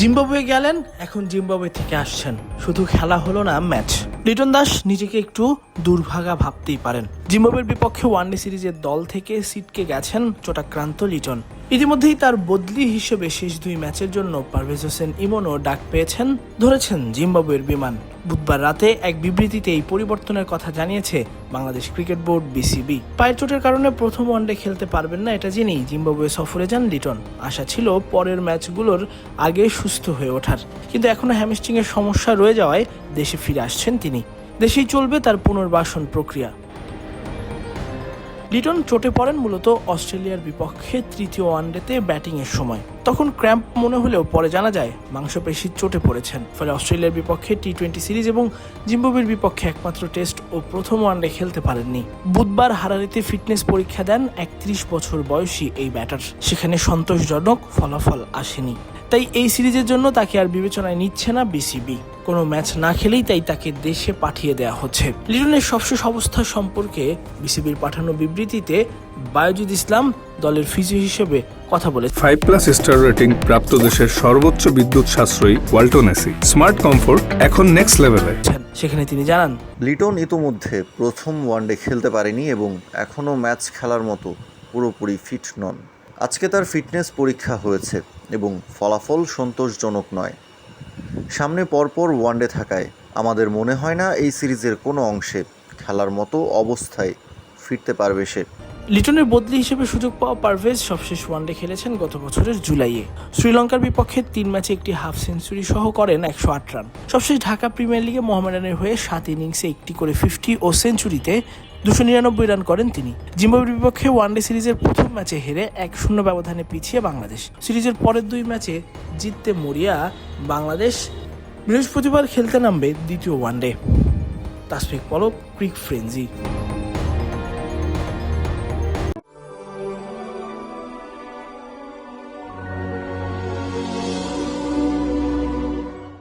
Zimbabwe গেলেন, এখন Zimbabwe থেকে আসছেন, শুধু খেলা হলো না ম্যাচ। লিটন দাস নিজেকে একটু দুর্ভাগা ভাবতেই পারেন। জিম্বাবুয়ের বিপক্ষে ওয়ানডে সিরিজের দল থেকে ছিটকে গেছেন চোটাক্রান্ত লিটন। ইতিমধ্যেই তার বদলি হিসেবে শেষ দুই ম্যাচের জন্য পারভেজ হোসেন ইমনও ডাক পেয়েছেন, ধরেছেন জিম্বাবুয়ের বিমান। বুধবার রাতে এক বিবৃতিতে এই পরিবর্তনের কথা জানিয়েছে বাংলাদেশ ক্রিকেট বোর্ড বিসিবি। পায়ের চোটের কারণে প্রথম ওয়ানডে খেলতে পারবেন না এটা জেনেই জিম্বাবুয়ে সফরে যান লিটন। আশা ছিল পরের ম্যাচগুলোর আগে সুস্থ হয়ে ওঠার, কিন্তু এখনো হ্যামস্ট্রিংয়ের সমস্যা রয়ে যাওয়ায় দেশে ফিরে আসছেন তিনি। দেশেই চলবে তার পুনর্বাসন প্রক্রিয়া। লিটন চোটে পড়েন মূলত অস্ট্রেলিয়ার বিপক্ষে তৃতীয় ওয়ানডেতে ব্যাটিংয়ের সময়। তখন ক্র্যাম্প মনে হলেও পরে জানা যায় মাংসপেশির চোটে পড়েছেন। ফলে অস্ট্রেলিয়ার বিপক্ষে টি-20 সিরিজ এবং জিম্বাবুয়ের বিপক্ষে একমাত্র টেস্ট ও প্রথম ওয়ানডে খেলতে পারেননি। বুধবার হারারিতে ফিটনেস পরীক্ষা দেন 31 বছর বয়সী এই ব্যাটার। সেখানে সন্তোষজনক ফলাফল আসেনি। তাই এই সিরিজের জন্য তাকে আর বিবেচনায় নিচ্ছে না বিসিবি। কোনো ম্যাচ না খেলেই তাই তাকে দেশে পাঠিয়ে দেওয়া হচ্ছে। লিটনের সবশেষ অবস্থা সম্পর্কে বিসিবির পাঠানো বিবৃতিতে বায়েজিদ ইসলাম দলের ফিজিও হিসেবে কথা বলে 5+ স্টার রেটিং প্রাপ্ত দেশের সর্বোচ্চ বিদ্যুৎ সাশ্রয়ী ওয়ালটন এসি স্মার্ট কমফোর্ট এখন নেক্সট লেভেলে। সেখানে তিনি জানান, লিটন ইতোমধ্যে প্রথম ওয়ানডে খেলতে পারেনি এবং এখনও ম্যাচ খেলার মতো পুরোপুরি ফিট নন। আজকে তার ফিটনেস পরীক্ষা হয়েছে এবং ফলাফল সন্তোষজনক নয়। সামনে পরপর ওয়ানডে থাকায় আমাদের মনে হয় না এই সিরিজের কোনো অংশে খেলার মতো অবস্থায় ফিরতে পারবে সে। লিটনের বদলি হিসেবে সুযোগ পাওয়া পারভেজ সবশেষ ওয়ানডে খেলেছেন গত বছরের জুলাইয়ে। শ্রীলঙ্কার বিপক্ষে 3 ম্যাচে একটি হাফ সেঞ্চুরি সহ করেন 108 রান। সবশেষ ঢাকা প্রিমিয়ার লিগে মোহামেডানের হয়ে 7 ইনিংসে একটি করে 50 ও সেঞ্চুরিতে 299 রান করেন তিনি। জিম্বাবুয়ের বিপক্ষে ওয়ানডে সিরিজের প্রথম ম্যাচে হেরে 1-0 ব্যবধানে পিছিয়ে বাংলাদেশ। সিরিজের পরের 2 ম্যাচে জিততে মরিয়া বাংলাদেশ বৃহস্পতিবার খেলতে নামবে দ্বিতীয় ওয়ানডে। তাসফিক পলক, ক্রিক ফ্রেঞ্জি।